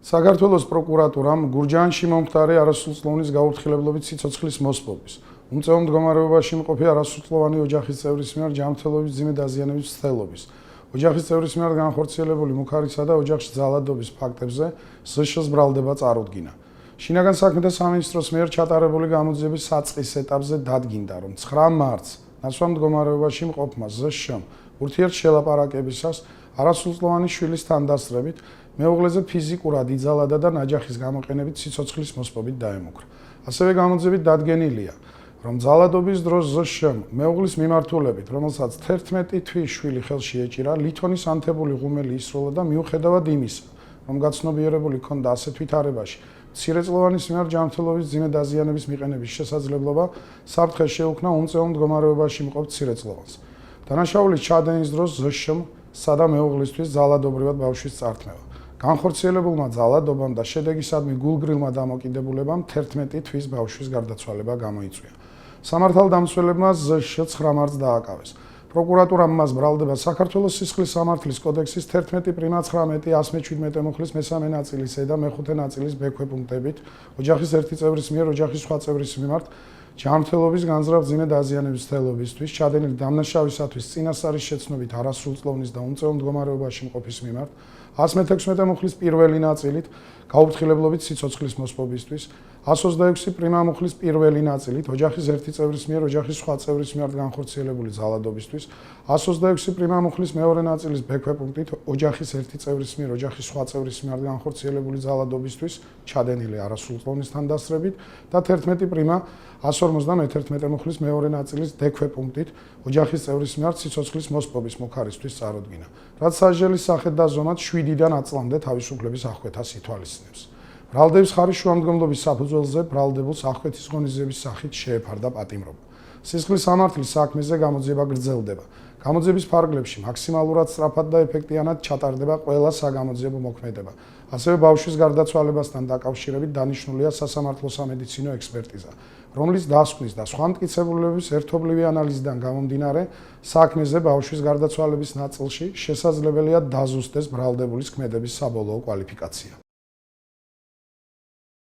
საქართველოს პროკურატურამ გურჯაანში მომხდარი არასრულწლოვანის გაუფრთხილებლობით სიცოცხლის მოსპობის, უმწეო მდგომარეობაში მყოფი არასრულწლოვანი ოჯახის წევრის მიერ ჯანმრთელობის მძიმე დაზიანების მცდელობის, ოჯახის წევრის მიერ განხორციელებული მუქარისა და ოჯახში ძალადობის ფაქტებზე ზშ-ს ბრალდება წარუდგინა. შინაგან საქმეთა სამინისტროს მიერ ჩატარებული გამოძიების საწყის ეტაპზე დადგინდა, რომ 9 მარტს ნაცვლად მდგომარეობაში მყოფმა ზშ-მ ურთიერთშელაპარაკებისას არასრულწლოვანი შვილის თანდასწრებით მეუღლეზე ფიზიკურად იძალადა და ნაჯახის გამოყენებით სიცოცხლის მოსპობით დაემუქრა. ასევე გამოძიებით დადგენილია, რომ ძალადობის დროს ზშ-მ მეუღლის მიმართულებით, რომელსაც 11 თვის შვილი ხელში ეჭირა, ლითონის ანთებული ღუმელი ისროლა და მიუხედავად იმისა, რომ გაცნობიერებული ჰქონდა ასეთ ვითარებაში მცირეწლოვანის მიერ ჯანმრთელობის მძიმე დაზიანების მიყენების შესაძლებლობა, საფრთხე შეუქმნა უმწეო მდგომარეობაში მყოფ მცირეწლოვანს. დანაშაულის ჩადენის დროს ზშ-მ სცადა მეუღლისთვის ძალადობრივად ბავშვის წართმევა. განხორციელებულმა ძალადობამ და შედეგისადმი გულგრილმა დამოკიდებულებამ 11 თვის ბავშვის გარდაცვალება გამოიწვია. სამართალდამცველებმა ზშ 9 მარტს დააკავეს. პროკურატურამ მას ბრალდება საქართველოს სისხლის სამართლის კოდექსის 11 პრიმა 19 117 მუხლის მესამე ნაწილის და მეხუთე ნაწილის ბ პუნქტებით ოჯახის ერთი წევრის მიერ ოჯახის სხვა წევრის მიმართ ჯანმრთელობის განზრახ მძიმე დაზიანების მცდელობისთვის ჩადენილი დამნაშავისათვის წინასწარის შეცნობით არასრულწლოვნის და უმწეო მდგომარეობაში მყოფის მიმართ 116 მუხლის პირველი ნაწილით გაუფრთხილებლობით სიცოცხლის მოსპობისთვის 126 პრიმა მუხლის პირველი ნაწილით ოჯახის ერთი წევრის მიერ ოჯახის სხვა წევრის მიმართ განხორციელებული ძალადობისთვის 126 პრიმა მუხლის მეორე ნაწილის ბ პუნქტით ოჯახის ერთი წევრის მიერ ოჯახის სხვა წევრის მიმართ განხორციელებული ძალადობისთვის ჩადენილი არასრულწლოვნის თანდასწრებით და 11 პრიმა 151 მუხლის მეორე ნაწილის დ პუნქტით ოჯახის წევრის მიმართ სიცოცხლის მოსპობის მუქარისთვის წარუდგინა, რაც სასჯელის სახით და ზომად 7-დან 10 წლამდე თავისუფლების აღკვეთას ითვალისწინებს. ბრალდების ხარის შუამდგომლობის საფუძველზე ბრალდებულს აღკვეთის ღონისძიების სახით შეეფარდა პატიმრობა. სისხლის სამართლის საქმეზე გამოძიება გრძელდება. გამოძიების ფარგლებში მაქსიმალურად სწრაფად და ეფექტიანად ჩატარდება ყველა საგამოძიებო მოქმედება. ასევე ბავშვის გარდაცვალებასთან დაკავშირებით დანიშნულია სასამართლო სამედიცინო ექსპერტიზა, რომლის დასკვნის და სხვა მტკიცებულებების ერთობლივი ანალიზიდან გამომდინარე, საქმეზე ბავშვის გარდაცვალების ნაწილში შესაძლებელია დაზუსტდეს ბრალდებულის ქმედების საბოლოო კვალიფიკაცია.